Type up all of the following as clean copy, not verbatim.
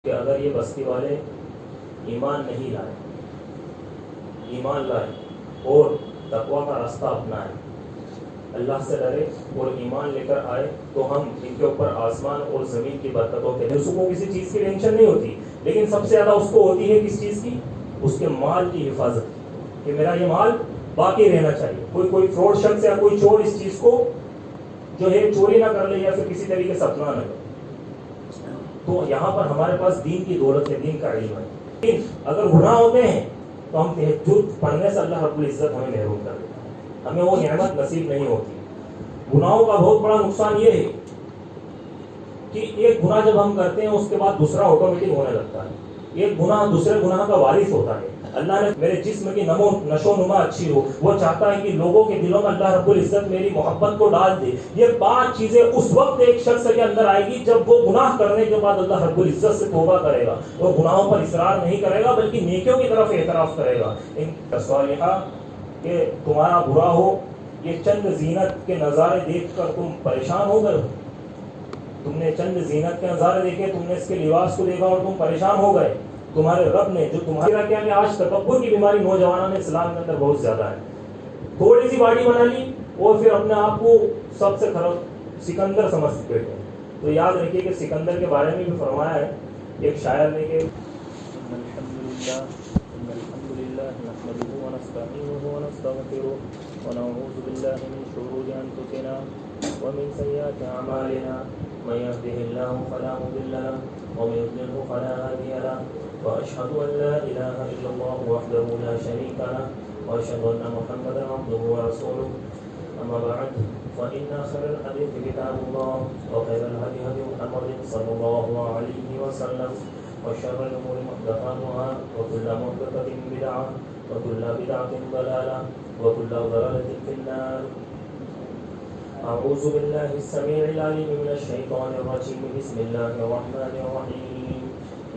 کہ اگر یہ بستی والے ایمان نہیں لائے، ایمان لائے اور تقویٰ کا راستہ اپنائے، اللہ سے ڈرے اور ایمان لے کر آئے، تو ہم ان کے اوپر آسمان اور زمین کی برکتوں کے، اس کو کسی چیز کی ٹینشن نہیں ہوتی، لیکن سب سے زیادہ اس کو ہوتی ہے کس چیز کی؟ اس کے مال کی حفاظت، کہ میرا یہ مال باقی رہنا چاہیے، کوئی فراڈ شخص یا کوئی چور اس چیز کو جو ہے چوری نہ کر لے یا پھر کسی طریقے سے اپنا نہ کرے۔ تو یہاں پر ہمارے پاس دین کی دولت ہے، دین کا علم ہے، لیکن اگر گناہ ہوتے ہیں تو ہم تہجد پڑھنے سے اللہ رب العزت ہمیں محروم کر دیتا ہے، ہمیں وہ نعمت نصیب نہیں ہوتی۔ گناہوں کا بہت بڑا نقصان یہ ہے کہ ایک گناہ جب ہم کرتے ہیں اس کے بعد دوسرا آٹومیٹک ہونے لگتا ہے، ایک گناہ دوسرے گناہ کا وارث ہوتا ہے۔ اللہ نے میرے جسم کی نشو نما اچھی ہو، وہ چاہتا ہے کہ لوگوں کے دلوں میں اللہ رب العزت میری محبت کو ڈال دے۔ یہ 5 چیزیں اس وقت ایک شخص کے اندر آئے گی جب وہ گناہ کرنے کے بعد اللہ رب العزت سے توبہ کرے گا اور گناہوں پر اصرار نہیں کرے گا بلکہ نیکیوں کی طرف اعتراف کرے گا۔ ان صالحہ کہ تمہارا برا ہو، یہ چند زینت کے نظارے دیکھ کر تم پریشان ہو گئے ہو، تم نے چند زینت کے نظارے دیکھے، تم نے اس کے لباس کو دیکھا اور تم پریشان ہو گئے۔ تمہارے رب نے جو تمہارا کیا کہ آج تکبر کی بیماری نوجوانوں میں اسلام کے اندر بہت زیادہ ہے، تھوڑی سی باڈی بنا لی اور پھر اپنے آپ کو سب سے خراب سکندر سمجھ بیٹھے ہیں۔ تو یاد رکھیے کہ سکندر کے بارے میں بھی فرمایا ہے ایک شاعر نے کہ الحمدللہ نحمده ونستعینه ونستغفره ونعوذ باللہ من شرور انفسنا ومن سیئات اعمالنا من يهده الله فلا مضل له ومن يضلل فلا هادي له واشهد ان لا اله الا الله وحده لا شريك له واشهد ان محمدا عبده ورسوله اما بعد فان خير الحديث كتاب الله وخير الهدي هدي محمد صلى الله عليه وسلم وشر الامور محدثاتها وكل محدثة بدعة وكل بدعة ضلالة وكل ضلالة في النار۔ أعوذ بالله السميع العليم من الشيطان الرجيم، بسم الله الرحمن الرحيم،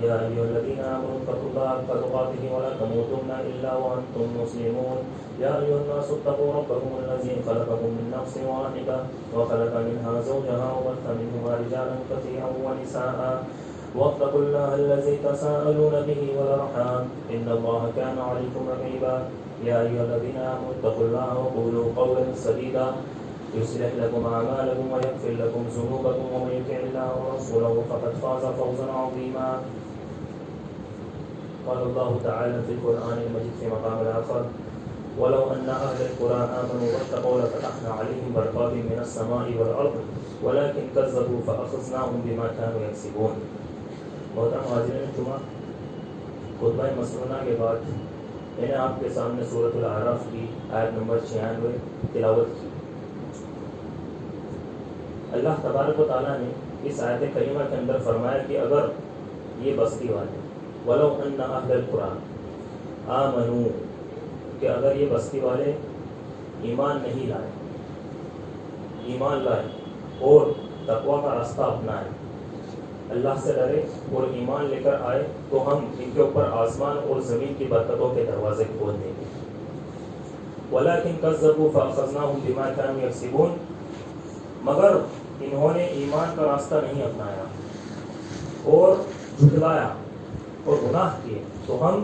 يا أيها الذين آمنوا اتقوا الله حق تقاته ولا تموتن إلا وأنتم مسلمون، يا أيها الناس اتقوا ربكم الذي خلقكم من نفس واحدة وخلق منها زوجها وبث منهما رجالا كثيرا ونساء واتقوا الله الذي تساءلون به والأرحام إن الله كان عليكم رقيبا، يا أيها الذين آمنوا اتقوا الله وقولوا قولا سديدا يصلح لكم أعمالكم ويغفر لكم ذنوبكم ومن يطع الله ورسوله فقد فاز فوزا عظيما۔ قال الله تعالى في القرآن المجيد في مقام آخر ولو أن أهل القرى آمنوا واتقوا لفتحنا عليهم بركات من السماء والأرض ولكن كذبوا فأخذناهم بما كانوا يكسبون۔ محترم حاضرین جمعہ، خطبہ مسنونہ کے بعد میں نے آپ کے سامنے سورۃ الاعراف کی آیت نمبر 96 تلاوت کی۔ اللہ تبارک و تعالیٰ نے اس آیت کریمہ کے اندر فرمایا کہ اگر یہ بستی والے وَلَوْ أَنَّ أَهْلَ الْقُرَىٰ آمَنُوا کہ اگر یہ بستی والے ایمان نہیں لائے، ایمان لائے اور تقویٰ کا راستہ اپنائے، اللہ سے ڈرے اور ایمان لے کر آئے، تو ہم ان کے اوپر آسمان اور زمین کی برکتوں کے دروازے کھول دیں گے۔ وَلَٰكِن كَذَّبُوا فَأَخَذْنَاهُمْ بِمَا كَانُوا يَكْسِبُونَ مگر انہوں نے ایمان کا راستہ نہیں اپنایا اور جھٹلایا اور گناہ کیے، تو ہم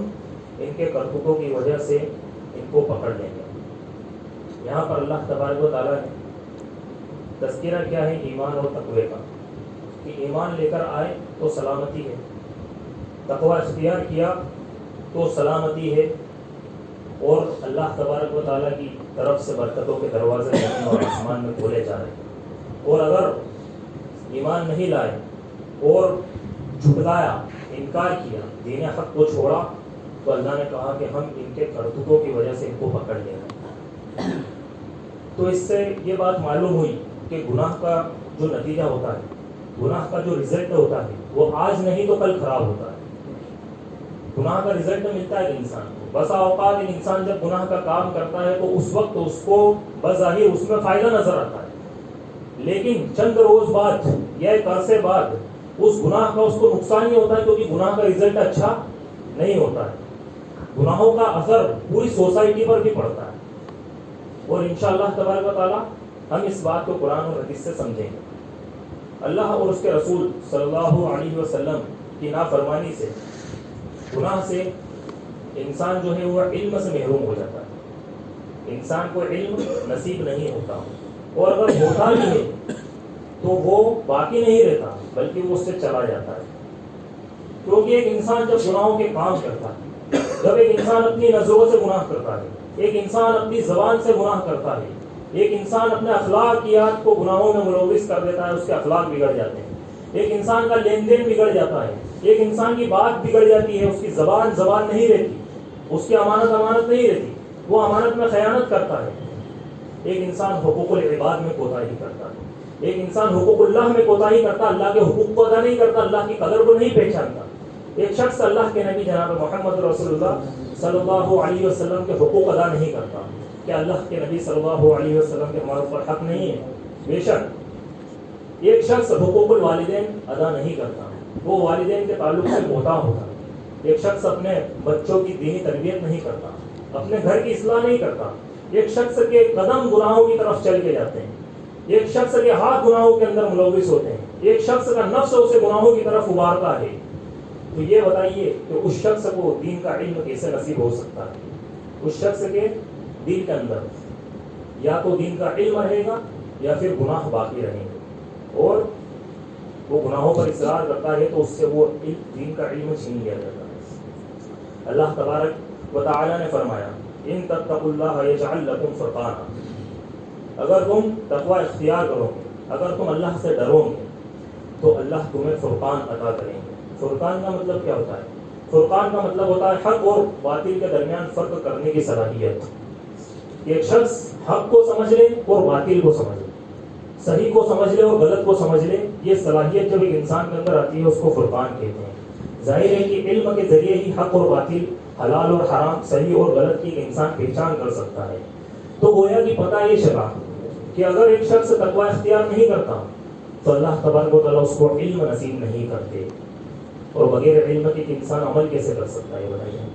ان کے کرتوتوں کی وجہ سے ان کو پکڑ لیں گے۔ یہاں پر اللہ تبارک و تعالیٰ نے تذکرہ کیا ہے ایمان اور تقوی کا، کہ ایمان لے کر آئے تو سلامتی ہے، تقوی اختیار کیا تو سلامتی ہے، اور اللہ تبارک و تعالیٰ کی طرف سے برکتوں کے دروازے زمین اور آسمان میں کھولے جا رہے ہیں۔ اور اگر ایمان نہیں لائے اور جھٹلایا، انکار کیا، دین حق کو چھوڑا، تو اللہ نے کہا کہ ہم ان کے کرتوتوں کی وجہ سے ان کو پکڑ لیں گے۔ تو اس سے یہ بات معلوم ہوئی کہ گناہ کا جو نتیجہ ہوتا ہے، گناہ کا جو رزلٹ ہوتا ہے، وہ آج نہیں تو کل خراب ہوتا ہے۔ گناہ کا رزلٹ ملتا ہے انسان کو، بسا اوقات انسان جب گناہ کا کام کرتا ہے تو اس وقت اس کو بظاہر اس میں فائدہ نظر آتا ہے، لیکن چند روز بعد یا ایک عرصے بعد اس گناہ کا اس کو نقصان ہی ہوتا ہے، کیونکہ گناہ کا رزلٹ اچھا نہیں ہوتا ہے۔ گناہوں کا اثر پوری سوسائٹی پر بھی پڑتا ہے، اور انشاءاللہ تبارک و تعالیٰ ہم اس بات کو قرآن اور حدیث سے سمجھیں گے۔ اللہ اور اس کے رسول صلی اللہ علیہ وسلم کی نافرمانی سے، گناہ سے انسان جو ہے وہ علم سے محروم ہو جاتا ہے، انسان کو علم نصیب نہیں ہوتا، اور اگر ہوتا بھی ہے تو وہ باقی نہیں رہتا بلکہ وہ اس سے چلا جاتا ہے. کیونکہ ایک انسان جب گناہوں کے کام کرتا ہے، جب ایک انسان اپنی نظروں سے گناہ کرتا ہے، ایک انسان اپنی زبان سے گناہ کرتا ہے، ایک انسان اپنے اخلاقیات کو گناہوں میں ملوث کر دیتا ہے، اس کے اخلاق بگڑ جاتے ہیں، ایک انسان کا لین دین بگڑ جاتا ہے، ایک انسان کی بات بگڑ جاتی ہے، اس کی زبان نہیں رہتی، اس کی امانت نہیں رہتی، وہ امانت میں خیانت کرتا ہے، ایک انسان حقوق العباد میں کوتاہی کرتا ہے، ایک انسان حقوق اللہ میں کوتاہی کرتا، اللہ کے حقوق کو ادا نہیں کرتا، اللہ کی قدر کو نہیں پہچانتا. ایک شخص اللہ کے نبی جناب محمد رسول اللہ صلی اللہ علیہ وسلم کے حقوق ادا نہیں کرتا. کیا اللہ کے نبی صلی اللہ علیہ وسلم کے ہمارے اوپر حق نہیں ہے؟ بے شک. ایک شخص حقوق الوالدین ادا نہیں کرتا، وہ والدین کے تعلق سے محتاط ہوتا ہے. ایک شخص اپنے بچوں کی دینی تربیت نہیں کرتا، اپنے گھر کی اصلاح نہیں کرتا. ایک شخص کے قدم گناہوں کی طرف چل کے جاتے ہیں، ایک شخص کے ہاتھ گناہوں کے اندر ملوث ہوتے ہیں، ایک شخص کا نفس اسے گناہوں کی طرف ابھارتا ہے. تو یہ بتائیے کہ اس شخص کو دین کا علم کیسے نصیب ہو سکتا ہے؟ اس شخص کے دل کے اندر یا تو دین کا علم رہے گا یا پھر گناہ باقی رہیں گے، اور وہ گناہوں پر اصرار کرتا ہے تو اس سے وہ دین کا علم چھین لیا جاتا ہے. اللہ تبارک و تعالی نے فرمایا ان تتقوا اللہ یجعل لکم فرقانا، اگر تم تقوی اختیار کرو گے، اگر تم اللہ سے ڈرو گے تو اللہ تمہیں فرقان عطا کریں گے. فرقان کا مطلب کیا ہوتا ہے؟ فرقان کا مطلب ہوتا ہے حق اور باطل کے درمیان فرق کرنے کی صلاحیت. ایک شخص حق کو سمجھ لے اور باطل کو سمجھ لے، صحیح کو سمجھ لے اور غلط کو سمجھ لے، یہ صلاحیت جب ایک انسان کے اندر آتی ہے اس کو فرقان کہتے ہیں. ظاہر ہے کہ علم کے ذریعے ہی حق اور باطل، حلال اور حرام، صحیح اور غلط کی انسان پہچان کر سکتا ہے. تو گویا کہ پتہ یہ چلا کہ اگر ایک شخص تقوی اختیار نہیں کرتا تو اللہ تبارک و تعالیٰ اس کو علم نصیب نہیں کرتے. اور بغیر علم کے انسان عمل کیسے کر سکتا ہے بتائیے؟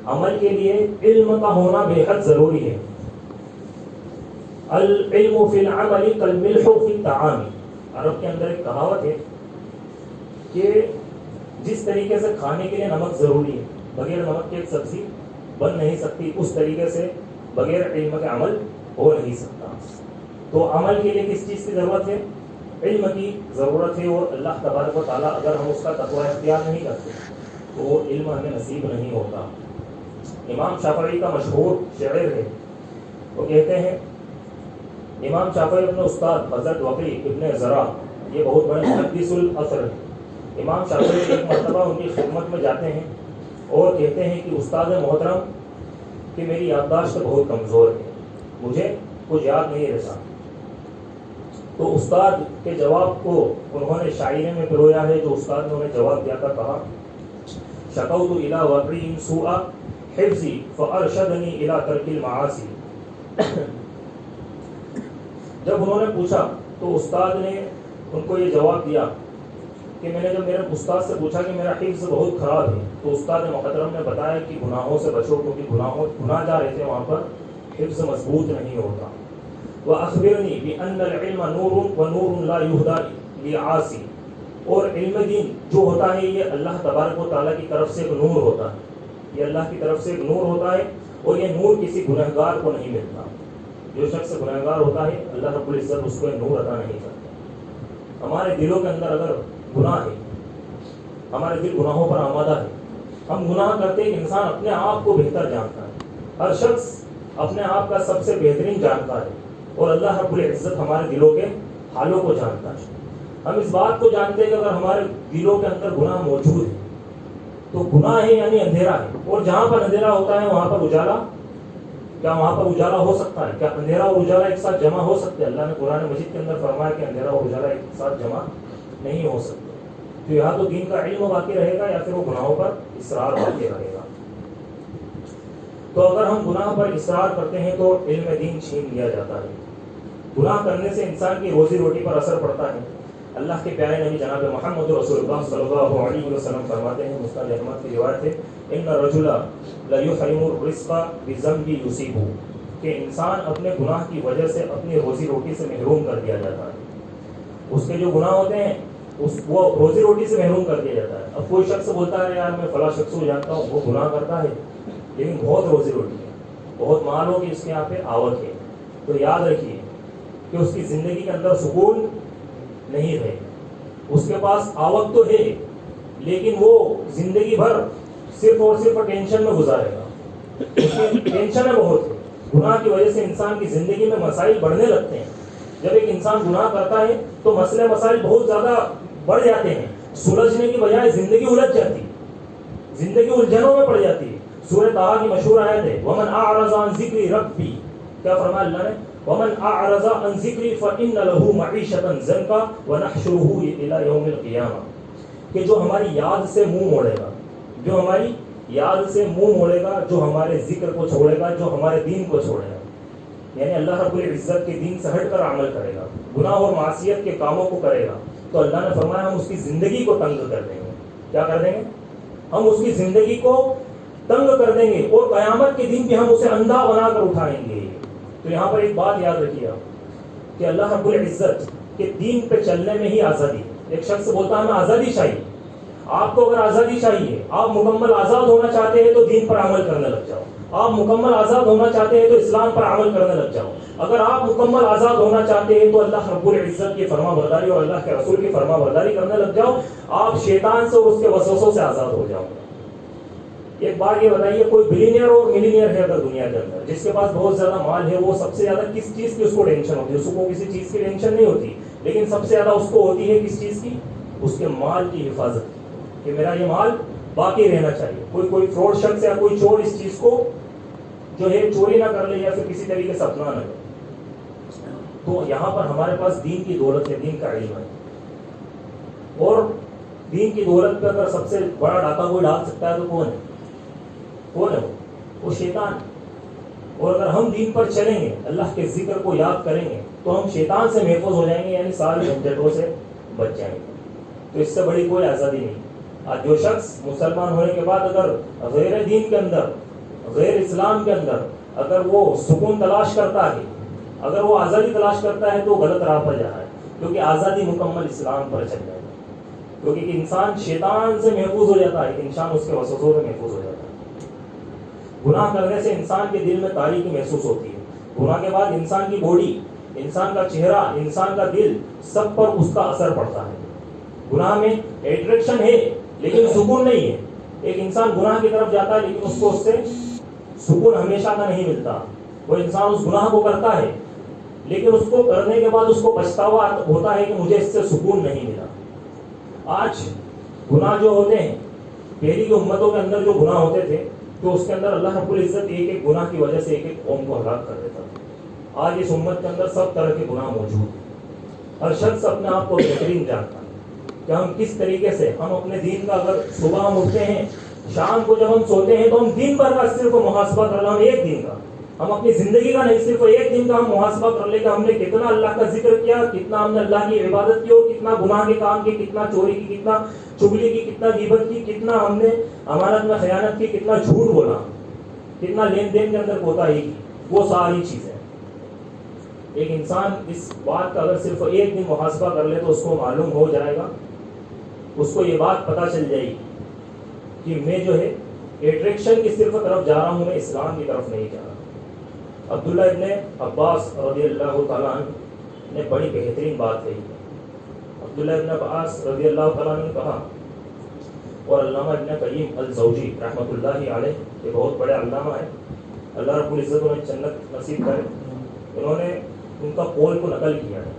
عمل کے لیے علم کا ہونا بے حد ضروری ہے. العلم فی العمل کالملح فی الطعام. عرب کے اندر ایک کہاوت ہے کہ جس طریقے سے کھانے کے لیے نمک ضروری ہے، بغیر نمک کے ایک سبزی بن نہیں سکتی، اس طریقے سے بغیر علم کے عمل ہو نہیں سکتا. تو عمل کے لیے کس چیز کی ضرورت ہے؟ علم کی ضرورت ہے. اور اللہ تبارک و تعالیٰ اگر ہم اس کا تقوی اختیار نہیں کرتے تو وہ علم ہمیں نصیب نہیں ہوتا. امام شافعی کا مشہور شعر ہے، وہ کہتے ہیں، امام شافعی اپنے استاد حضرت وقی ابن زرع، یہ بہت بڑے محدث الاثر ہیں. امام شافعی ایک مرتبہ ان کی خدمت میں جاتے ہیں اور کہتے ہیں کہ استاد محترم کہ میری یادداشت بہت کمزور ہے، مجھے کچھ یاد نہیں رہتا. تو استاد کے جواب کو انہوں نے شاعری میں پرویا ہے. جو استاد نے انہیں جواب دیا تھا، کہا شکوت الی وقی سوء حفظی فارشدنی الی ترک المعاصی. جب انہوں نے پوچھا تو استاد نے ان کو یہ جواب دیا کہ میں نے جب میرے استاد سے پوچھا کہ میرا حفظ بہت خراب ہے تو استاد محترم نے بتایا کہ گناہوں سے بچو، کیونکہ گناہ جا رہے تھے وہاں پر حفظ مضبوط نہیں ہوتا. وَأَخْبِرْنِي بِأَنَّ الْعِلْمَ نُورٌ وَنُورٌ لَا يُهْدَى لِعَاصٍ. اور علم دین جو ہوتا ہے یہ اللہ تبارک و تعالیٰ کی طرف سے ایک نور ہوتا ہے، یہ اللہ کی طرف سے ایک نور ہوتا ہے، اور یہ نور کسی گنہگار کو نہیں ملتا. جو شخص گنہگار ہوتا ہے اللہ رب العزت اس کو نور عطا نہیں کرتا. ہمارے دلوں کے اندر اگر گناہ ہے، ہمارے دل گناہوں پر آمادہ ہے، ہم گناہ کرتے ہیں. انسان اپنے آپ کو بہتر جانتا ہے، ہر شخص اپنے آپ کا سب سے بہترین جانتا ہے، اور اللہ رب العزت ہمارے دلوں کے حالوں کو جانتا ہے. ہم اس بات کو جانتے ہیں کہ اگر ہمارے دلوں کے اندر گناہ موجود ہے تو گناہ ہے یعنی اندھیرا ہے، اور جہاں پر اندھیرا ہوتا ہے وہاں پر اجالا، کیا وہاں پر اجالا ہو سکتا ہے؟ کیا اندھیرا اور اجالا ایک ساتھ جمع ہو سکتے ہیں؟ اللہ نے قرآن مجید کے اندر فرمایا کہ اندھیرا اور اجالا ایک ساتھ جمع نہیں ہو سکتے. تو یہاں تو دین کا علم باقی رہے گا یا پھر وہ گناہوں پر اصرار باقی رہے گا. تو اگر ہم گناہ پر اصرار کرتے ہیں تو علم دین چھین لیا جاتا ہے. گناہ کرنے سے انسان کی روزی روٹی پر اثر پڑتا ہے. اللہ کے پیارے نبی جناب محمد رسول اللہ صلی اللہ علیہ وسلم فرماتے ہیں، مسند احمد کی روایت ہے، ان الرجل لیحرم الرزق بذنب یصیبہ، کہ انسان اپنے گناہ کی وجہ سے اپنی روزی روٹی سے محروم کر دیا جاتا ہے. اس کے جو گناہ ہوتے ہیں وہ روزی روٹی سے محروم کر دیا جاتا ہے. اب کوئی شخص بولتا ہے یار میں فلاں شخص کو جانتا ہوں وہ گناہ کرتا ہے لیکن بہت روزی روٹی ہے, بہت مال ہو کہ اس کے یہاں پہ آوت ہے, تو یاد رکھیے کہ اس کی زندگی کے اندر سکون نہیں رہے. اس کے پاس آوت تو ہے لیکن وہ زندگی بھر صرف اور صرف ٹینشن میں گزارے گا. اس کی ٹینشن ہے بہت. گناہ کی وجہ سے انسان کی زندگی میں مسائل بڑھنے لگتے ہیں. جب ایک انسان گناہ کرتا ہے تو مسئلے مسائل بہت زیادہ بڑھ جاتے ہیں. سلجھنے کی بجائے زندگی الجھ جاتی, زندگی الجھنوں میں پڑ جاتی ہے. سورہ طٰہٰ کی مشہور آیت ہے وَمَنْ أَعْرَضَ عَنْ ذِكْرِ رَبِّي, کیا فرمایا اللہ نے, وَمَنْ أَعْرَضَ عَنْ ذِكْرِي فَإِنَّ لَهُ مَعِيشَةً ضَنْكًا وَنَحْشُرُهُ إِلَىٰ يَوْمِ الْقِيَامَةِ, کہ جو ہماری یاد سے منہ موڑے گا, جو ہماری یاد سے منہ موڑے گا, جو ہمارے ذکر کو چھوڑے گا, جو ہمارے دین کو چھوڑے گا, یعنی اللہ رب العزت کے دین سے ہٹ کر عمل کرے گا, گناہ اور معصیت کے کاموں کو کرے گا, تو اللہ نے فرمایا ہم اس کی زندگی کو تنگ کر دیں گے. کیا کر دیں گے؟ ہم اس کی زندگی کو تنگ کر دیں گے اور قیامت کے دن بھی ہم اسے اندھا بنا کر اٹھائیں گے. تو یہاں پر ایک بات یاد رکھیے کہ اللہ رب العزت کے دین پہ چلنے میں ہی آزادی. ایک شخص بولتا ہے ہمیں آزادی چاہیے. آپ کو اگر آزادی چاہیے, آپ مکمل آزاد ہونا چاہتے ہیں تو دین پر عمل کرنے لگ جاؤ. آپ مکمل آزاد ہونا چاہتے ہیں تو اسلام پر عمل کرنے لگ جاؤ. اگر آپ مکمل آزاد ہونا چاہتے ہیں تو اللہ رب العزت کی فرما برداری اور اللہ کے رسول کی فرما برداری کرنے لگ جاؤ. آپ شیطان سے اور اس کے وسوسوں سے آزاد ہو جاؤ. ایک بات یہ بتائیے, کوئی بلینئر اور ملینئر ہے اگر دنیا کے اندر جس کے پاس بہت زیادہ مال ہے, وہ سب سے زیادہ کس چیز کی اس کو ٹینشن ہوتی ہے؟ اس کو کسی چیز کی ٹینشن نہیں ہوتی, لیکن سب سے زیادہ اس کو ہوتی ہے کس چیز کی؟ اس کے مال کی حفاظت کی, کہ میرا یہ مال باقی رہنا چاہیے, کوئی فراڈ شخص یا کوئی چور اس چیز کو جو ہے چوری نہ کر لے یا پھر کسی طریقے سے اپنا نہ کرے. تو یہاں پر ہمارے پاس دین کی دولت ہے, دین کا علم ہے, اور دین کی دولت پہ اگر سب سے بڑا ڈاکہ کوئی ڈال سکتا ہے تو کون ہے؟ کون ہے وہ شیطان. اور اگر ہم دین پر چلیں گے, اللہ کے ذکر کو یاد کریں گے, تو ہم شیطان سے محفوظ ہو جائیں گے, یعنی سارے جھنجھٹوں سے بچ جائیں گے. تو اس سے بڑی کوئی آزادی نہیں. آج جو شخص مسلمان ہونے کے بعد اگر غیر دین کے اندر, غیر اسلام کے اندر اگر وہ سکون تلاش کرتا ہے, اگر وہ آزادی تلاش کرتا ہے, تو غلط راہ پر جا رہا ہے, کیونکہ آزادی مکمل اسلام پر چل جائے گا. کیونکہ انسان شیطان سے محفوظ ہو جاتا ہے, انسان اس کے وسوسوں سے محفوظ ہو جاتا ہے. گناہ کرنے سے انسان کے دل میں تاریکی محسوس ہوتی ہے. گناہ کے بعد انسان کی باڈی, انسان کا چہرہ, انسان کا دل, سب پر اس کا اثر پڑتا ہے. گناہ میں اٹریکشن ہے لیکن سکون نہیں ہے. ایک انسان گناہ کی طرف جاتا ہے لیکن اس کو اس سے سکون ہمیشہ کا نہیں ملتا. وہ انسان اس گناہ کو کرتا ہے لیکن اس کو کرنے کے بعد اس کو پچھتاوا ہوتا ہے کہ مجھے اس سے سکون نہیں ملا. آج گناہ جو ہوتے ہیں, پہلی کی امتوں کے اندر جو گناہ ہوتے تھے تو اس کے اندر اللہ رب العزت ایک ایک گناہ کی وجہ سے ایک ایک قوم کو ہلاک کر دیتا تھا. آج اس امت کے اندر سب طرح کے گناہ موجود ہیں. ہر شخص اپنے آپ کو بہترین جانتا ہے کہ ہم کس طریقے سے, ہم اپنے دین کا اگر صبح ہم اٹھتے ہیں, شام کو جب ہم سوتے ہیں, تو ہم دن بھر کا صرف محاسبہ کر لیں. ہم ایک دن کا, ہم اپنی زندگی کا نہیں, صرف ایک دن کا ہم محاسبہ کر لیں کہ ہم نے کتنا اللہ کا ذکر کیا, کتنا ہم نے اللہ کی عبادت کی, اور کتنا گناہ کے کام کی, کتنا چوری کی, کتنا چغلی کی, کتنا غیبت کی, کتنا ہم نے امانت میں خیانت کی, کتنا جھوٹ بولا, کتنا لین دین کے اندر کوتاہی کی. وہ ساری چیزیں ایک انسان اس بات کا اگر صرف ایک دن محاسبہ کر لے تو اس کو معلوم ہو جائے گا, اس کو یہ بات پتہ چل جائے گی کہ میں جو ہے اٹریکشن کی صرف طرف جا رہا ہوں, میں اسلام کی طرف نہیں جا رہا. عبداللہ ابن عباس رضی اللہ تعالیٰ عنہ نے بڑی بہترین بات کہی. عبداللہ ابن عباس رضی اللہ تعالیٰ عنہ نے کہا, اور علامہ ابن قیم الجوزی رحمۃ اللہ علیہ, یہ بہت بڑے علامہ ہیں, اللہ رب العزت انہیں جنت نصیب کرے, انہوں نے ان کا قول کو نقل کیا ہے.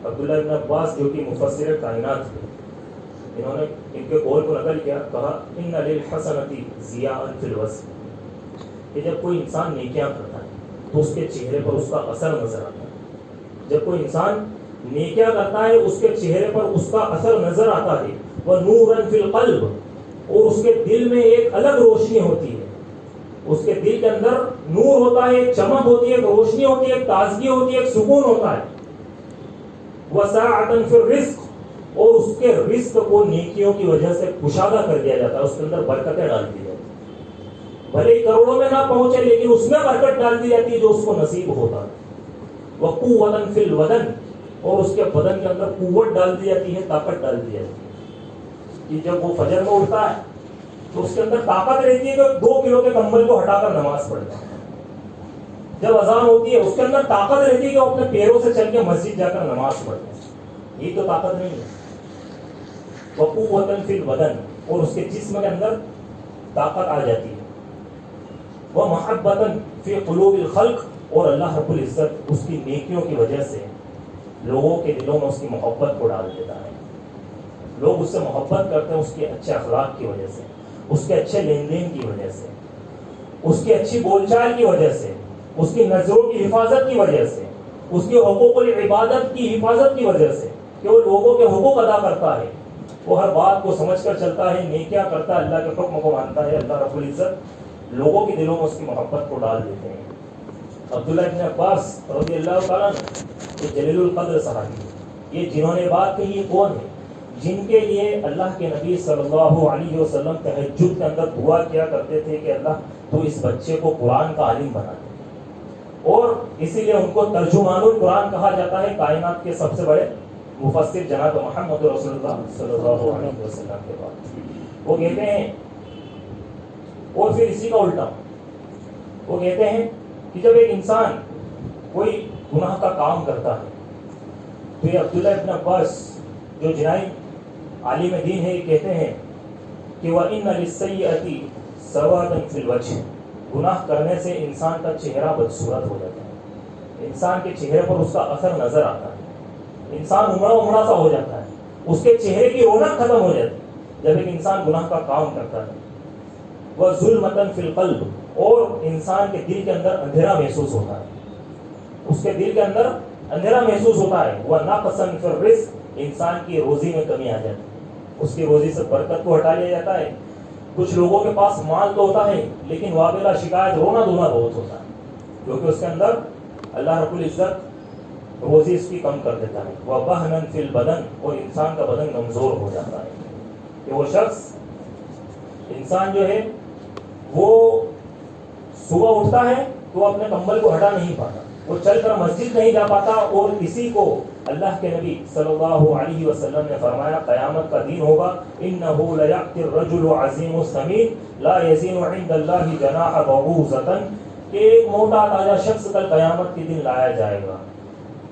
عبداللہ ابن عباس جو کہ مفسر کائنات تھے, انہوں نے ان کے قول کو نقل کیا, کہا ان للحسنۃ ضیاء فی الوجہ, کہ جب کوئی انسان نیکیاں کرتا ہے تو اس کے چہرے پر اس کا اثر نظر آتا ہے. جب کوئی انسان نیکیاں کرتا ہے اس کے چہرے پر اس کا اثر نظر آتا ہے. وَنُورًا فِي الْقَلْبِ, اور اس کے دل میں ایک الگ روشنی ہوتی ہے, اس کے دل کے اندر نور ہوتا ہے, ایک چمک ہوتی ہے, ایک روشنی ہوتی ہے, ایک تازگی ہوتی ہے, ایک سکون ہوتا ہے. وَسَعَةً فِي الرِّزْقِ, اور اس کے رزق کو نیکیوں کی وجہ سے کشادہ کر دیا جاتا ہے, اس کے اندر برکتیں ڈال دی جاتی ہیں. بھلے ہی کروڑوں میں نہ پہنچے لیکن اس میں برکت ڈال دی جاتی ہے جو اس کو نصیب ہوتا ہے. وَقُوَّةً فِي الْبَدَنِ, اور اس کے بدن کے اندر قوت ڈال دی جاتی ہے, طاقت ڈال دی جاتی ہے کہ جب وہ فجر میں اٹھتا ہے تو اس کے اندر طاقت رہتی ہے کہ 2 کلو کے کمبل کو ہٹا کر نماز پڑھتا ہے. جب اذان ہوتی ہے اس کے اندر طاقت رہتی ہے کہ وہ اپنے پیروں سے چل کے مسجد جا کر نماز پڑھتا ہے. یہ تو طاقت نہیں ہے. وقوۃ فی البدن, اور اس کے جسم کے اندر طاقت آ جاتی ہے. ومحبۃ فی قلوب الخلق, اور اللہ رب العزت اس کی نیکیوں کی وجہ سے لوگوں کے دلوں میں اس کی محبت کو ڈال دیتا ہے. لوگ اس سے محبت کرتے ہیں اس کے اچھے اخلاق کی وجہ سے, اس کے اچھے لین دین کی وجہ سے, اس کی اچھی بول چال کی وجہ سے, اس کی نظروں کی حفاظت کی وجہ سے, اس کی حقوق العبادت کی حفاظت کی وجہ سے کہ وہ لوگوں کے حقوق ادا کرتا ہے, وہ ہر بات کو سمجھ کر چلتا ہے, نیکیاں کرتا ہے, اللہ کے حکم کو مانتا ہے. اللہ رب العزت لوگوں کے دلوں میں اس کی محبت کو ڈال دیتے ہیں. عبداللہ ابن عباس رضی اللہ تعالیٰ یہ جلیل القدر صحابی, یہ جنہوں نے بات کہی یہ کون ہے؟ جن کے لیے اللہ کے نبی صلی اللہ علیہ وسلم تہجد کے اندر دعا کیا کرتے تھے کہ اللہ تو اس بچے کو قرآن کا عالم بنا دے, اور اسی لیے ان کو ترجمان القرآن کہا جاتا ہے. کائنات کے سب سے بڑے مفسر جناب محمد رسول اللہ صلی اللہ علیہ وسلم کے بعد وہ کہتے ہیں, اور پھر اسی کا الٹا وہ کہتے ہیں کہ جب ایک انسان کوئی گناہ کا کام کرتا ہے تو یہ عبداللہ ابن عباس جو جنائی عالم دین ہے یہ کہتے ہیں کہ وَإِنَّ لِلسَّيِّئَةِ سَوَادًا فِي الْوَجْهِ, گناہ کرنے سے انسان کا چہرہ بدصورت ہو جاتا ہے, انسان کے چہرے پر اس کا اثر نظر آتا ہے, انسان امڑا سا ہو جاتا ہے, اس کے چہرے کی رونق ختم ہو جاتی ہے جب ایک انسان گناہ کا کام کرتا ہے. وَظُلْمَةً فِي الْقَلْبِ, اور انسان کے دل کے اندر اندھیرا محسوس ہوتا ہے, اس کے دل کے اندر اندھیرا محسوس ہوتا ہے. وَنَقْصًا فِي الرِّزْقِ, انسان کی روزی میں کمی آ جاتی ہے, اس کی روزی سے برکت کو ہٹا لیا جاتا ہے. کچھ لوگوں کے پاس مال تو ہوتا ہے لیکن وابلہ شکایت رونا دھونا بہت ہوتا ہے, کیونکہ اس کے اندر اللہ رب العزت روزی اس کی کم کر دیتا ہے. وَبَهْنًا فِي الْبَدَنِ, اور انسان کا بدن کمزور ہو جاتا ہے کہ وہ شخص انسان جو ہے وہ صبح اٹھتا ہے تو وہ اپنے کمبل کو ہٹا نہیں پاتا, وہ چل کر مسجد نہیں جا پاتا. اور اسی کو اللہ کے نبی صلی اللہ علیہ وسلم نے فرمایا قیامت کا دن ہوگا انه ليأتي الرجل عظیم السمین لا يزن عند الله جناح بعوضة, کہ ایک موٹا تازہ شخص کل قیامت کے دن لایا جائے گا,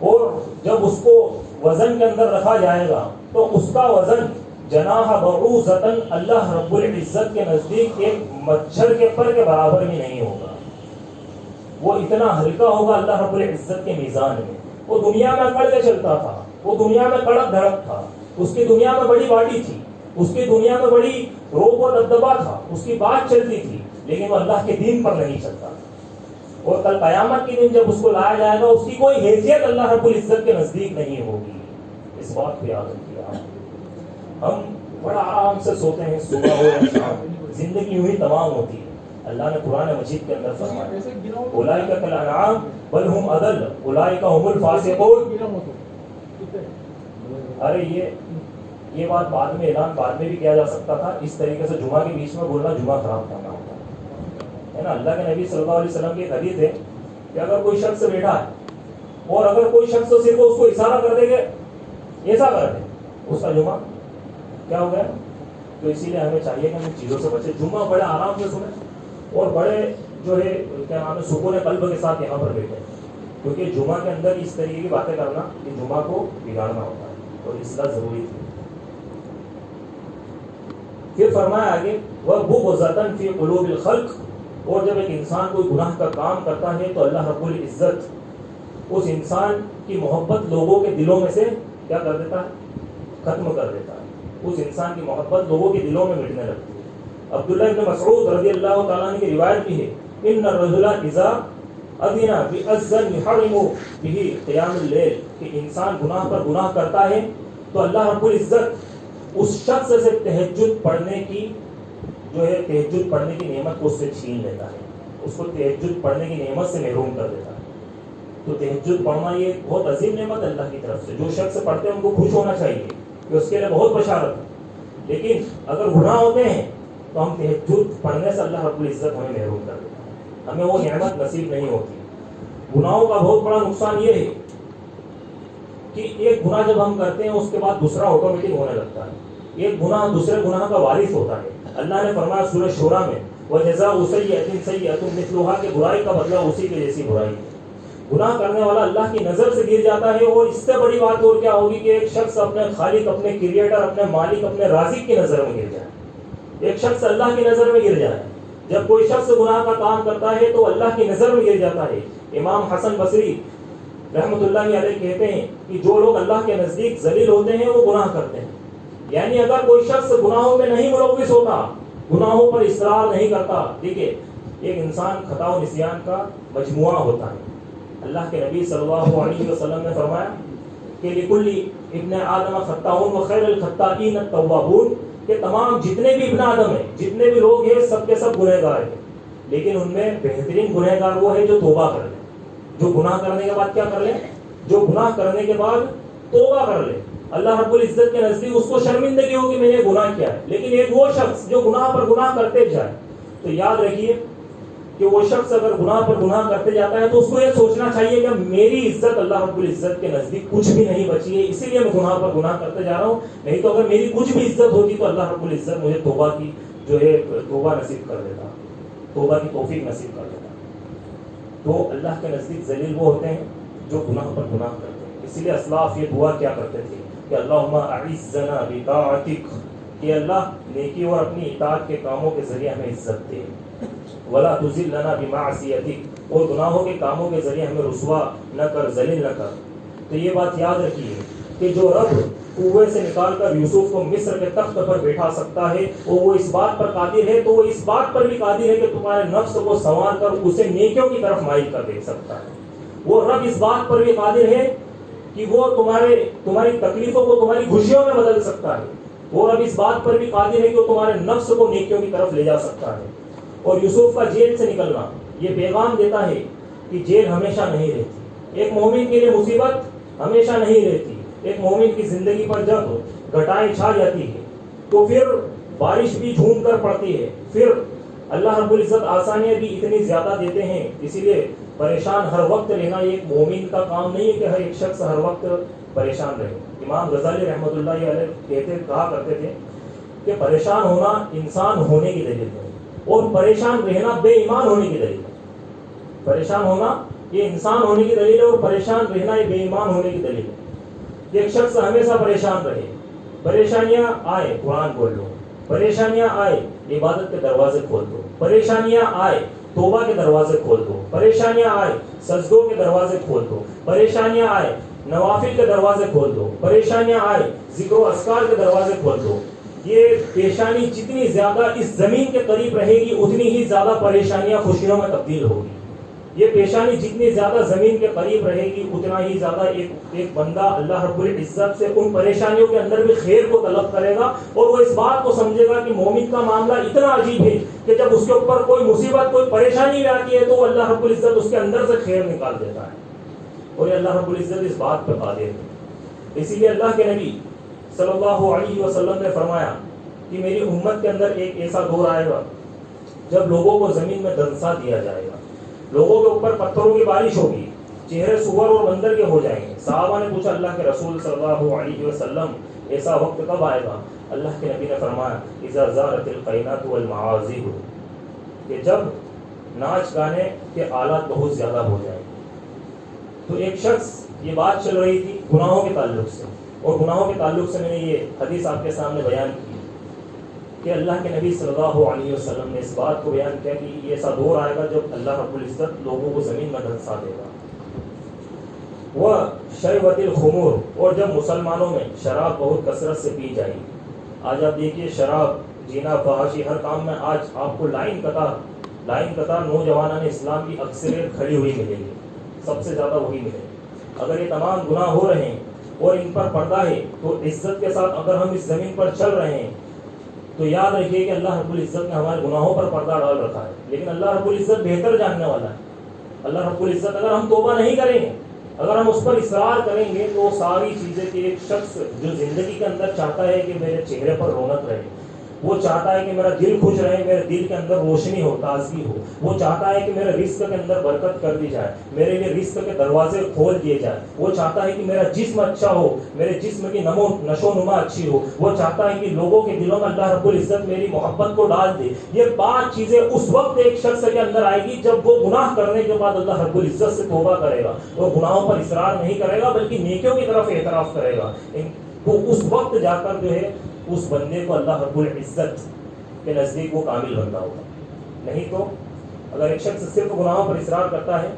اور جب اس کو وزن کے اندر رکھا جائے گا تو اس کا وزن جناح بعوضة, اللہ رب العزت کے نزدیک ایک مچھر کے پر کے برابر بھی نہیں ہوگا. وہ اتنا ہلکا ہوگا اللہ رب العزت کے میزان میں. وہ دنیا میں کڑ کے چلتا تھا, وہ دنیا میں کڑک دھڑک تھا, اس کی دنیا میں بڑی باڈی تھی, اس کی دنیا میں بڑی روب و دبدبا تھا, اس کی بات چلتی تھی, لیکن وہ اللہ کے دین پر نہیں چلتا تھا. اور کل قیامت کے دن جب اس کو لایا جائے گا اس کی کوئی حیثیت اللہ رب العزت کے نزدیک نہیں ہوگی. اس بات کو یاد رکھیے. ہم بڑا آرام سے سوتے ہیں, صبح ہو یا شام, زندگی یوں ہی تمام ہوتی ہے. اللہ نے قرآن مجید کے اندر فرمایا اولئک کالانعام بل هم اضل اولئک هم الفاسقون. ارے یہ بات بعد میں اعلان بعد میں بھی کیا جا سکتا تھا. اس طریقے سے جمعہ کے بیچ میں بولنا جمعہ خراب کرنا ہوتا ہے نا. اللہ کے نبی صلی اللہ علیہ وسلم کی ایک حدیث ہے کہ اگر کوئی شخص بیٹھا ہے اور اگر کوئی شخص صرف اس کو اشارہ کر دے گا ایسا کر دے, اس کا جمعہ کیا ہو گیا. تو اسی لیے ہمیں چاہیے کہ ہم ان چیزوں سے بچے, جمعہ بڑے آرام سے سنیں اور بڑے جو ہے کیا نام ہے سکون قلب کے ساتھ یہاں پر بیٹھے, کیونکہ جمعہ کے اندر اس طریقے کی باتیں کرنا کہ جمعہ کو بگاڑنا ہوتا ہے اور اصلاح ضروری تھی. پھر فرمایا آگے وَبُغْضَةً فِي قُلُوبِ الْخَلْقِ, اور جب ایک انسان کوئی گناہ کا کام کرتا ہے تو اللہ رب العزت اس انسان کی محبت لوگوں کے دلوں میں سے کیا کر دیتا ہے, ختم کر دیتا ہے. اس انسان کی محبت لوگوں کے دلوں میں مٹنے لگتی ہے. عبداللہ ابن مسعود رضی اللہ تعالیٰ عنہ کی روایت بھی ہے ان الرجل اذا اذن باذن يحرم به قیام اللیل, کہ انسان گناہ پر گناہ کرتا ہے تو اللہ رب العزت اس شخص سے تہجد پڑھنے کی جو ہے تہجد پڑھنے کی نعمت کو اس سے چھین لیتا ہے, اس کو تہجد پڑھنے کی نعمت سے محروم کر دیتا ہے. تو تہجد پڑھنا یہ بہت عظیم نعمت اللہ کی طرف سے, جو شخص پڑھتے ہیں ان کو خوش ہونا چاہیے کہ اس کے لیے بہت بشارت ہے. لیکن اگر گناہ ہوتے ہیں تو ہم تہجد پڑھنے سے اللہ رب العزت ہمیں محروم کر دیتا ہے, ہمیں وہ نعمت نصیب نہیں ہوتی. گناہوں کا بہت بڑا نقصان یہ ہے کہ ایک گناہ جب ہم کرتے ہیں اس کے بعد دوسرا آٹومیٹک ہونے لگتا ہے، ایک گناہ دوسرے گناہ کا وارث ہوتا ہے. اللہ نے فرمایا سورہ شورى میں وَجَزَاءُ سَيِّئَةٍ سَيِّئَةٌ مِثْلُهَا کہ برائی کا بدلہ اسی کے جیسی برائی ہے. گناہ کرنے والا اللہ کی نظر سے گر جاتا ہے، اور اس سے بڑی بات اور کیا ہوگی کہ ایک شخص اپنے خالق، اپنے کریٹر، اپنے مالک، اپنے رازق کی نظر میں گر جائے. ایک شخص اللہ کی نظر میں گر جائے. جب کوئی شخص گناہ کا کام کرتا ہے تو اللہ کی نظر میں گر جاتا ہے. امام حسن بصری رحمۃ اللہ علیہ کہتے ہیں کہ جو لوگ اللہ کے نزدیک ذلیل ہوتے ہیں وہ گناہ کرتے ہیں. یعنی اگر کوئی شخص گناہوں میں نہیں ملوث ہوتا، گناہوں پر اصرار نہیں کرتا. دیکھیے ایک انسان خطا و نسیان کا مجموعہ ہوتا ہے. اللہ کے نبی صلی اللہ علیہ وسلم نے فرمایا کہ لِكُلِّ ابن آدم خطاؤن وخیر الخطائین التوابون کہ تمام جتنے بھی ابن آدم ہیں، جتنے بھی لوگ ہیں، سب کے سب گنہگار ہیں، لیکن ان میں بہترین گنہگار وہ ہے جو توبہ کر لے. جو گناہ کرنے کے بعد کیا کر لے؟ جو گناہ کرنے کے بعد توبہ کر لے. اللہ رب العزت کے نزدیک اس کو شرمندگی ہوگی میں نے گناہ کیا ہے. لیکن ایک وہ شخص جو گناہ پر گناہ کرتے جائے، تو یاد رکھیے کہ وہ شخص اگر گناہ پر گناہ کرتے جاتا ہے تو اس کو یہ سوچنا چاہیے کہ میری عزت اللہ رب العزت کے نزدیک کچھ بھی نہیں بچی ہے، اسی لیے میں گناہ پر گناہ کرتے جا رہا ہوں. نہیں تو اگر میری کچھ بھی عزت ہوتی تو اللہ رب العزت مجھے توبہ کی جو ہے توبہ نصیب کر دیتا، توبہ کی توفیق نصیب کر دیتا. تو اللہ کے نزدیک ذلیل وہ ہوتے ہیں جو گناہ پر گناہ کرتے ہیں. اسی لیے اسلاف یہ دعا کیا کرتے تھے کہ اللہم اعزنا بطاعتک، کہ اللہ نیکی اور اپنی اطاعت کے کاموں کے ذریعے ہمیں عزت دے. ولا تذلنا بمعصیتک، اور گناہوں کے کاموں کے ذریعے ہمیں رسوا نہ کر، ذلیل نہ کر. تو یہ بات یاد رکھیے کہ جو رب کنویں سے نکال کر یوسف کو مصر کے تخت پر بیٹھا سکتا ہے، اور وہ اس بات پر قادر ہے، تو وہ اس بات پر بھی قادر ہے کہ تمہارے نفس کو سنوار کر اسے نیکیوں کی طرف مائل کر دے سکتا ہے. وہ رب اس بات پر بھی قادر ہے کہ وہ تمہاری تکلیفوں کو تمہاری خوشیوں میں بدل سکتا ہے. وہ رب اس بات پر بھی قادر ہے کہ وہ تمہارے نفس کو نیکیوں کی طرف لے جا سکتا ہے. اور یوسف کا جیل سے نکلنا یہ پیغام دیتا ہے کہ جیل ہمیشہ نہیں رہتی. ایک مومن کے لیے مصیبت ہمیشہ نہیں رہتی. ایک مومن کی زندگی پر جب گھٹائیں چھا جاتی ہے تو پھر بارش بھی جھوم کر پڑتی ہے، پھر اللہ رب العزت آسانیاں بھی اتنی زیادہ دیتے ہیں. اسی لیے پریشان ہر وقت رہنا یہ ایک مومن کا کام نہیں ہے کہ ہر ایک شخص ہر وقت پریشان رہے. امام غزالی رحمۃ اللہ علیہ کہا کرتے تھے کہ پریشان ہونا انسان ہونے کی دلیل ہے، اور پریشان رہنا بے ایمان ہونے کی دلیل ہے. پریشان ہونا یہ انسان ہونے کی دلیل ہے، اور پریشان رہنا یہ بے ایمان ہونے کی دلیل ہے. ایک شخص ہمیشہ پریشان رہے، پریشانیاں آئے قرآن بول لو، پریشانیاں آئے عبادت کے دروازے کھول دو، پریشانیاں آئے توبہ کے دروازے کھول دو، پریشانیاں آئے سجدوں کے دروازے کھول دو، پریشانیاں آئے نوافل کے دروازے کھول دو، پریشانیاں آئے ذکر و اذکار کے دروازے کھول دو. یہ پیشانی جتنی زیادہ اس زمین کے قریب رہے گی اتنی ہی زیادہ پریشانیاں خوشیوں میں تبدیل ہوگی. یہ پیشانی جتنی زیادہ زمین کے قریب رہے گی اتنا ہی زیادہ ایک بندہ اللہ رب العزت سے ان پریشانیوں کے اندر بھی خیر کو طلب کرے گا، اور وہ اس بات کو سمجھے گا کہ مومن کا معاملہ اتنا عجیب ہے کہ جب اس کے اوپر کوئی مصیبت کوئی پریشانی بھی آتی ہے تو اللہ رب العزت اس کے اندر سے خیر نکال دیتا ہے. اور یہ اللہ رب العزت اس بات پر قادر ہے. اسی لیے اللہ کے نبی صلی اللہ علیہ وسلم نے فرمایا کہ میری امت کے اندر ایک ایسا دور آئے گا جب لوگوں کو زمین میں دھنسا دیا جائے گا، لوگوں کے اوپر پتھروں کی بارش ہوگی، چہرے سور اور بندر کے ہو جائیں گے. صحابہ نے پوچھا اللہ کے رسول صلی اللہ علیہ وسلم ایسا وقت کب آئے گا؟ اللہ کے نبی نے فرمایا اذا زارت القینات والمعازف، کہ جب ناچ گانے کے آلات بہت زیادہ ہو جائیں. تو ایک شخص یہ بات چل رہی تھی گناہوں کے تعلق سے، اور گناہوں کے تعلق سے میں نے یہ حدیث آپ کے سامنے بیان کی کہ اللہ کے نبی صلی اللہ علیہ وسلم نے اس بات کو بیان کیا کہ یہ ایسا دور آئے گا جب اللہ رب العزت لوگوں کو زمین میں دھنسا دے گا. وہ شربت الخمور، اور جب مسلمانوں میں شراب بہت کثرت سے پی جائے گی. آج آپ دیکھیے شراب، جینا، فحاشی، ہر کام میں آج آپ کو لائن قطار نوجوانان اسلام کی اکثریت کھڑی ہوئی ملے گی، سب سے زیادہ وہی ملے گی. اگر یہ تمام گناہ ہو رہے ہیں اور ان پر پردہ ہے تو عزت کے ساتھ اگر ہم اس زمین پر چل رہے ہیں تو یاد رکھیے کہ اللہ رب العزت نے ہمارے گناہوں پر پردہ ڈال رکھا ہے. لیکن اللہ رب العزت بہتر جاننے والا ہے. اللہ رب العزت اگر ہم توبہ نہیں کریں گے، اگر ہم اس پر اصرار کریں گے تو ساری چیزیں کہ ایک شخص جو زندگی کے اندر چاہتا ہے کہ میرے چہرے پر رونق رہے، وہ چاہتا ہے کہ میرا دل خوش رہے, میرے دل کے اندر روشنی ہو, تازگی ہو. وہ چاہتا ہے کہ میرے رزق کے اندر برکت کر دی جائے, میرے لیے رزق کے دروازے کھول دیے جائے. وہ چاہتا ہے کہ میرا جسم اچھا ہو, میرے جسم کی نشو نما اچھی ہو. وہ چاہتا ہے کہ لوگوں کے دلوں میں اللہ رب العزت میری محبت کو ڈال دے. یہ 5 چیزیں اس وقت ایک شخص کے اندر آئے گی جب وہ گناہ کرنے کے بعد اللہ رب العزت سے توبہ کرے گا. وہ گناہوں پر اصرار نہیں کرے گا بلکہ نیکیوں کی طرف اعتراف کرے گا. تو اس وقت جا کر جو ہے اس بندے کو اللہ رب العزت کے نزدیک وہ کامل بندہ ہوگا. نہیں تو اگر ایک شخص صرف گناہوں پر اصرار کرتا ہے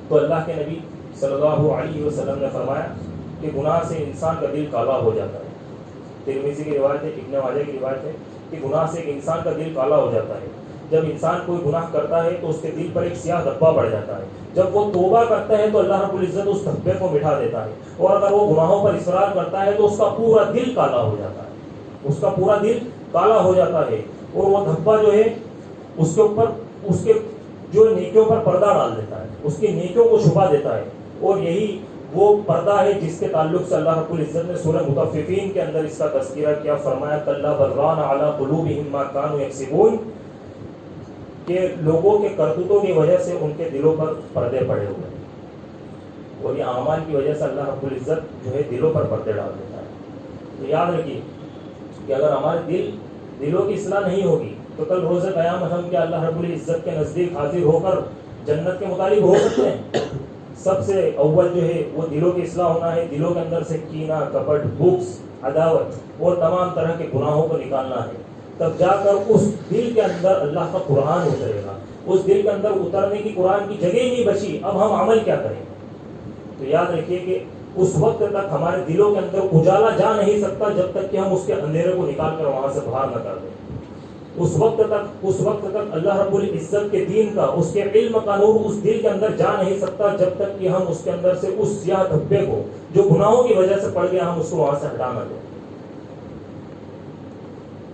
تو اللہ کے نبی صلی اللہ علیہ وسلم نے فرمایا کہ گناہ سے انسان کا دل کالا ہو جاتا ہے. ترمذی کی روایت ہے, ابن ماجہ کی روایت ہے کہ گناہ سے ایک انسان کا دل کالا ہو جاتا ہے. جب انسان کوئی گناہ کرتا ہے تو اس کے دل پر ایک سیاہ دھبا پڑ جاتا ہے. جب وہ توبہ کرتا ہے تو اللہ رب العزت اس دھبے کو مٹا دیتا ہے. اور اگر وہ گناہوں پر اصرار کرتا ہے تو اس کا پورا دل کالا ہو جاتا ہے. اس کا پورا دل کالا ہو جاتا ہے اور وہ دھبا جو ہے اس کے اوپر اس کے جو نیکیوں پر پردہ ڈال دیتا ہے, اس کی نیکیوں کو چھپا دیتا ہے. اور یہی وہ پردہ ہے جس کے تعلق سے اللہ رب العزت نے سورہ مطففین کے اندر اس کا تذکرہ کیا. فرمایا کلا بران علی قلوبہم ما کانوا یکسبون, کہ لوگوں کے کرتوتوں کی وجہ سے ان کے دلوں پر پردے پڑے ہوئے ہیں. اور یہ اعمال کی وجہ سے اللہ رب العزت جو ہے دلوں پر پردے ڈال دیتا ہے. تو یاد رکھیے کہ اگر ہمارے دلوں کی اصلاح نہیں ہوگی تو کل روز قیامت ہم کیا اللہ رب العزت کے نزدیک حاضر ہو کر جنت کے مطالب ہو سکتے ہیں؟ سب سے اول جو ہے وہ دلوں کی اصلاح ہونا ہے. دلوں کے اندر سے کینہ, کپٹ, بغض, عداوت اور تمام طرح کے گناہوں کو نکالنا ہے. تب جا کر اس دل کے اندر اللہ کا قرآن اترے گا. اس دل کے اندر اترنے کی قرآن کی جگہ ہی نہیں بچی, اب ہم عمل کیا کریں؟ تو یاد رکھیے کہ اس وقت تک ہمارے دلوں کے اندر اجالا جا نہیں سکتا جب تک کہ ہم اس کے اندھیرے کو نکال کر وہاں سے باہر نہ کر دیں. اس وقت تک اللہ رب العزت کے دین کا, اس کے علم کا نور اس دل کے اندر جا نہیں سکتا جب تک کہ ہم اس کے اندر سے اس سیاہ دھبے کو جو گناہوں کی وجہ سے پڑ گیا ہم اس کو وہاں سے ہٹا نہ دیں.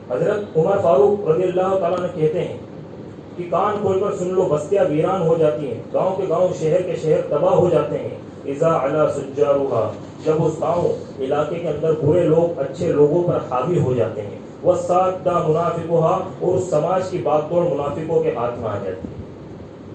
حضرت عمر فاروق رضی اللہ تعالیٰ نے کہتے ہیں کہ کان کھول کر سن لو, بستیاں ویران ہو جاتی ہیں, گاؤں کے گاؤں, شہر کے شہر تباہ ہو جاتے ہیں. اذا علی سجارها, جب اس گاؤں علاقے کے اندر برے لوگ اچھے لوگوں پر حاوی ہو جاتے ہیں. وصادہ منافقها, اور اس سماج کی باغ دوڑ منافقوں کے ہاتھ میں آ جاتی ہے.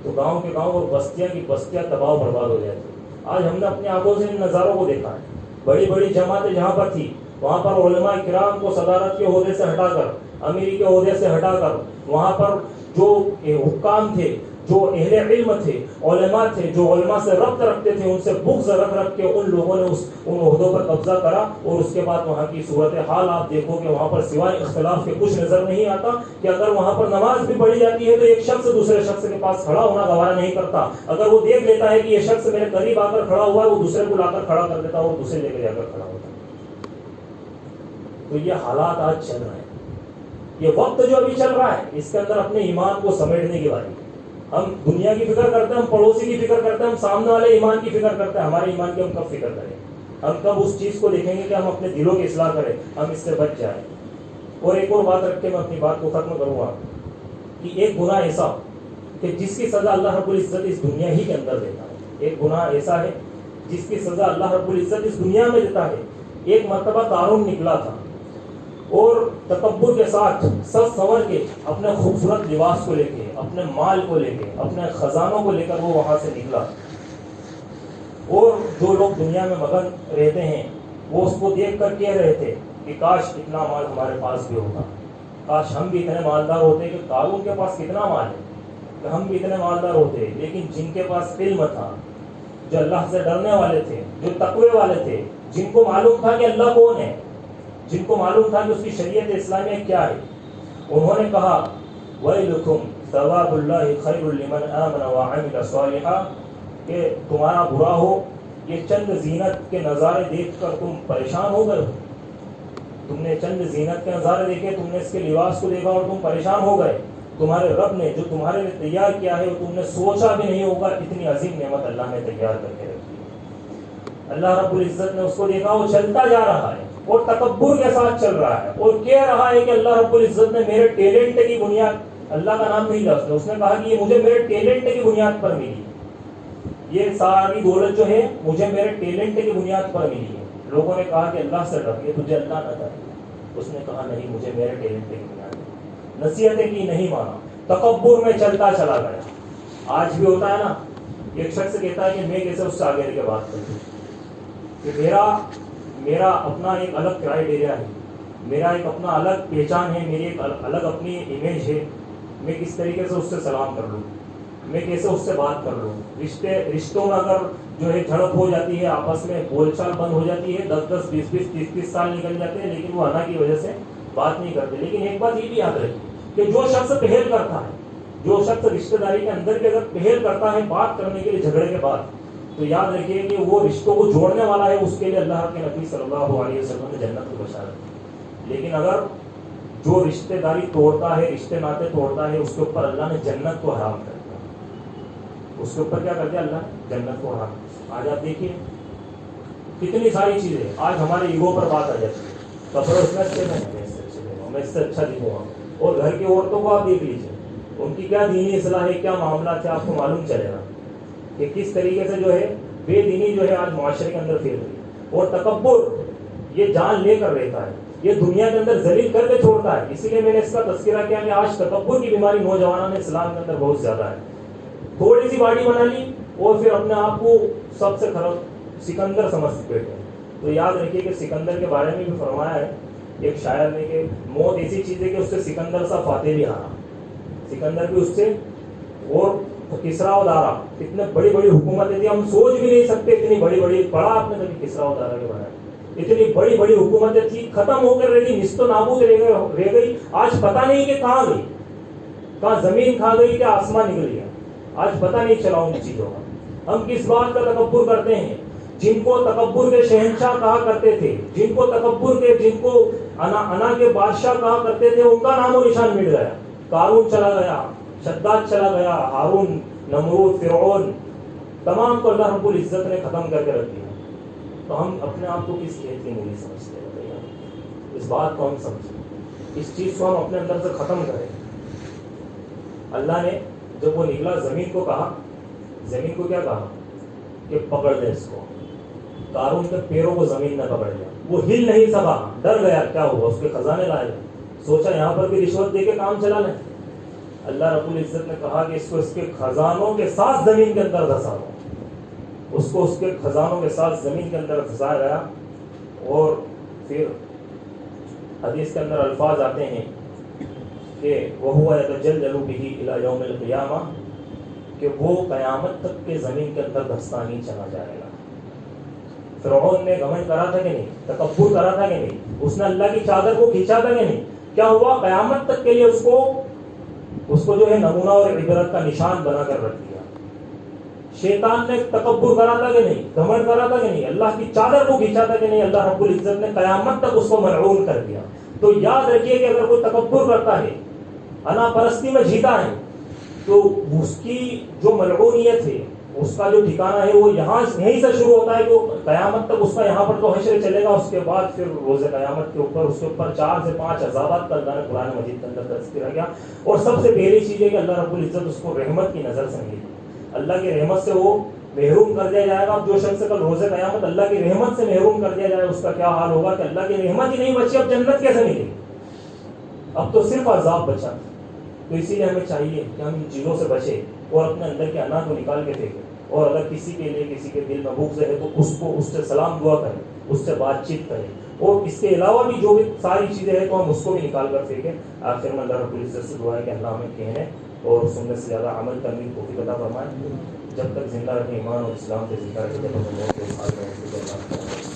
تو گاؤں کے گاؤں اور بستیاں کی بستیاں تباہ و برباد ہو جاتی ہیں. آج ہم نے اپنی آنکھوں سے ان نظاروں کو دیکھا ہے. بڑی بڑی جماعتیں جہاں پر تھی وہاں پر علماء کرام کو صدارت کے عہدے سے ہٹا کر, امیری کے عہدے سے ہٹا کر, وہاں پر جو حکام تھے, جو اہل علم تھے, علماء تھے, جو علماء سے ربط رکھتے تھے, ان سے بغض رکھ کے ان لوگوں نے ان عہدوں پر قبضہ کرا. اور اس کے بعد وہاں کی صورتحال آپ دیکھو کہ وہاں پر سوائے اختلاف کے کچھ نظر نہیں آتا. کہ اگر وہاں پر نماز بھی پڑھی جاتی ہے تو ایک شخص دوسرے شخص کے پاس کھڑا ہونا گوارا نہیں کرتا. اگر وہ دیکھ لیتا ہے کہ یہ شخص میرے قریب آ کر کھڑا ہوا ہے, وہ دوسرے کو لا کر کھڑا کر دیتا اور دوسرے لے کے جا کر کھڑا ہوتا. تو یہ حالات آج چل رہے ہیں. یہ وقت جو ابھی چل رہا ہے اس کے اندر اپنے ایمان کو سمیٹنے کی باری ہے. ہم دنیا کی فکر کرتے ہیں, ہم پڑوسی کی فکر کرتے ہیں, ہم سامنے والے ایمان کی فکر کرتے ہیں. ہمارے ایمان کی ہم کب فکر کریں؟ ہم کب اس چیز کو دیکھیں گے کہ ہم اپنے دلوں کی اصلاح کریں, ہم اس سے بچ جائیں. اور ایک اور بات رکھ کے میں اپنی بات کو ختم کروں گا کہ ایک گناہ ایسا کہ جس کی سزا اللہ رب العزت اس دنیا ہی کے اندر دیتا ہے. ایک گناہ ایسا ہے جس کی سزا اللہ رب العزت اس دنیا میں دیتا ہے. ایک مرتبہ قارون نکلا تھا اور تکبر کے ساتھ سج سنور کے اپنے خوبصورت لباس کو لے کے, اپنے مال کو لے کے, اپنے خزانوں کو لے کر وہ وہاں سے نکلا. اور جو لوگ دنیا میں مگن رہتے ہیں وہ اس کو دیکھ کر کہہ رہے تھے کہ کاش اتنا مال ہمارے پاس بھی ہوتا, کاش ہم بھی اتنے مالدار ہوتے. کہ قارون کے پاس کتنا مال ہے کہ ہم بھی اتنے مالدار ہوتے. لیکن جن کے پاس علم تھا, جو اللہ سے ڈرنے والے تھے, جو تقوی والے تھے, جن کو معلوم تھا کہ اللہ کون ہے, جن کو معلوم تھا کہ اس کی شریعت اسلامیہ کیا ہے, انہوں نے کہا وَيْلُكُمْ ثواب اللہ خیر لمن آمن وعمل صالحا, کہ تمہارا برا ہو, یہ چند زینت کے نظارے دیکھ کر تم پریشان ہو گئے. تم نے چند زینت کے نظارے دیکھے, تم نے اس کے لباس کو دیکھا اور تم پریشان ہو گئے. تمہارے رب نے جو تمہارے لیے تیار کیا ہے وہ تم نے سوچا بھی نہیں ہوگا. اتنی عظیم نعمت اللہ نے تیار کر کے رکھی ہے. اللہ رب العزت نے اس کو دیکھا, وہ چلتا جا رہا ہے اور تکبر کے ساتھ چل رہا ہے اور کہہ رہا ہے کہ اللہ رب العزت نے میرے ٹیلنٹ کی بنیاد, اللہ کا نام نہیں لیا اس نے کہا کہ یہ مجھے میرے ٹیلنٹ کی بنیاد پر ملی, یہ ساری دولت جو ہے مجھے میرے ٹیلنٹ کی بنیاد پر ملی ہے. لوگوں نے کہا کہ اللہ سے ڈر, یہ تجھے اللہ نہ ڈر. اس نے کہا نہیں مجھے میرے ٹیلنٹ پہ نہیں آتا، نصیحتیں کی نہیں مانا، تکبر میں چلتا چلا گیا۔ آج بھی ہوتا ہے نا، ایک شخص کہتا ہے کہ میں کیسے اس سے آگے کے بات کروں، کہ میرا اپنا ایک الگ کرائیٹیریا ہے، میرا ایک اپنا الگ پہچان ہے، میری ایک الگ اپنی امیج ہے، میں کس طریقے سے اس سے سلام کر لوں، میں کیسے اس سے بات کر لوں۔ رشتوں میں اگر جو ہے جھڑپ ہو جاتی ہے، آپس میں بول چال بند ہو جاتی ہے، 10 20 30 سال نکل جاتے ہیں، لیکن وہ انا کی وجہ سے بات نہیں کرتے۔ لیکن ایک بات یہ بھی یاد رکھیے کہ جو شخص پہل کرتا ہے، جو شخص رشتہ داری کے اندر کے اگر پہل کرتا ہے بات کرنے کے لیے جھگڑے کے بعد، تو یاد رکھیے کہ وہ رشتوں کو جوڑنے والا ہے، اس کے لیے اللہ کے نبی صلی اللہ علیہ وسلم نے جنت کو بشارت دی۔ لیکن اگر جو رشتہ داری توڑتا ہے، رشتے ناطے توڑتا ہے، اس کے اوپر اللہ نے جنت کو حرام کر دیا۔ اس کے اوپر کیا کر دیا اللہ نے؟ جنت کو حرام۔ آج آپ دیکھیے کتنی ساری چیزیں آج ہمارے ایگو پر بات آ جاتی ہے، کپڑے اس میں اچھے میں اس سے اچھے دے گا، میں اس سے اچھا دکھوں گا، اور گھر کی عورتوں کو آپ دیکھ لیجیے، ان کی کیا دینی اصلاح ہے، کیا معاملات ہے، آپ کو معلوم چلے گا کہ کس طریقے سے جو ہے بے دینی جو ہے آج معاشرے کے اندر پھیل رہی ہے۔ اور تکبر یہ جان لے کر رہتا ہے، یہ دنیا کے اندر ذلیل کر کے چھوڑتا ہے۔ اسی لیے میں نے اس کا تذکرہ کیا کہ آج تکبر کی بیماری نوجوانوں میں اسلام کے اندر بہت زیادہ ہے۔ تھوڑی سی باڈی بنا لی اور پھر اپنے آپ کو سب سے سکندر سمجھ بیٹھے۔ تو یاد رکھیے کہ سکندر کے بارے میں بھی فرمایا ہے ایک شاعر نے کہ موت ایسی چیز ہے کہ اس سے سکندر سا فاتح بھی ہارا، سکندر بھی اس سے، اور کسرا و دارا اتنے بڑی بڑی حکومتیں تھیں، ہم سوچ بھی نہیں سکتے اتنی بڑی بڑی، پڑھا آپ نے کبھی کسرا و دارا کے بارے میں؟ اتنی بڑی بڑی حکومتیں تھیں، ختم ہو کر رہی، نست و نابود رہ گئی، آج پتہ نہیں کہ کہاں گئی، کہاں زمین کھا گئی کہ آسمان نکل گیا، آج پتہ نہیں چلا ان چیزوں کا۔ ہم کس بات کا تکبر کرتے ہیں؟ جن کو تکبر کے شہنشاہ کہا کرتے تھے، جن کو تکبر کے، جن کو انا کے بادشاہ کہا کرتے تھے، ان کا نام و نشان مٹ گیا۔ قارون چلا گیا، شداد چلا گیا، ہارون، نمرود، فرعون، تمام کو اللہ رب العزت نے ختم کر کے رکھ دیا۔ تو ہم اپنے آپ کو کس کھیت کی مولی سمجھتے ہیں؟ بتائیے، اس بات کو ہم سمجھیں، اس چیز کو ہم اپنے اندر سے ختم کریں۔ اللہ نے جب وہ نکلا زمین کو کہا، زمین کو کیا کہا کہ پکڑ لے اس کو۔ قارون کے پیروں کو زمین نے پکڑ لیا، وہ ہل نہیں سکا، ڈر گیا، کیا ہوا؟ اس کے خزانے لائے، سوچا یہاں پر بھی رشوت دے کے کام چلا لیں۔ اللہ رب العزت نے کہا کہ اس کو اس کے خزانوں کے ساتھ زمین کے اندر دھسا دو۔ اس کو اس کے خزانوں کے ساتھ زمین کے اندر دھسایا گیا، اور پھر حدیث کے اندر الفاظ آتے ہیں کہ وَهُوَ يَتَجَلَّلُ بِهِ إِلَى يَوْمِ الْقِيَامَةِ، کہ وہ قیامت تک کے زمین کے اندر دھستا ہی چلا جائے گا۔ فرعون نے گھمنڈ کرا تھا کہ نہیں؟ تکبر کرا تھا کہ نہیں؟ اس نے اللہ کی چادر کو کھینچا تھا کہ نہیں؟ کیا ہوا؟ قیامت تک کے لیے اس کو جو ہے نمونہ اور عبرت کا نشان بنا کر رکھ دیا۔ شیطان نے تکبر کرا تھا کہ نہیں؟ گھمنڈ کرا تھا کہ نہیں؟ اللہ کی چادر کو کھینچا تھا کہ نہیں؟ اللہ رب العزت نے قیامت تک اس کو ملعون کر دیا۔ تو یاد رکھیے کہ اگر کوئی تکبر کرتا ہے، انا پرستی میں جیتا ہے، تو اس کی جو ملعونیت ہے، اس کا جو ٹھکانہ ہے، وہ یہیں سے شروع ہوتا ہے کہ قیامت تک اس کا یہاں پر تو حشر چلے گا، اس کے بعد پھر روز قیامت کے اوپر اس کے اوپر 4 سے 5 عذابات کا اللہ نے قرآن مجید کے اندر تذکرہ کیا۔ اور سب سے پہلی چیز ہے کہ اللہ رب العزت اس کو رحمت کی نظر سے ملے گی، اللہ کی رحمت سے وہ محروم کر دیا جائے گا۔ اب جو شخص کل روز قیامت اللہ کی رحمت سے محروم کر دیا جائے، اس کا کیا حال ہوگا کہ اللہ کی رحمت ہی نہیں بچی، اب جنت کیسے ملے گی؟ اب تو صرف عذاب بچا۔ تو اسی لیے ہمیں چاہیے کہ ہم ان چیزوں سے بچیں اور اپنے اندر کے انا کو نکال کے پھینکیں، اور اگر کسی کے لیے کسی کے دل میں بغض ہے تو اس سے سلام دعا کریں، اس سے بات چیت کریں، اور اس کے علاوہ بھی جو بھی ساری چیزیں ہیں تو ہم اس کو بھی نکال کر پھینکیں۔ آخر میں اللہ رب العزت سے دعا ہے کہ اللہ ہمیں کہنے اور سننے سے زیادہ عمل کرنے کی توفیق عطا فرمائے۔ جب تک زندہ رکھے ایمان اور اسلام سے زندہ رکھے، جب تک موت کے ساتھ رہیں۔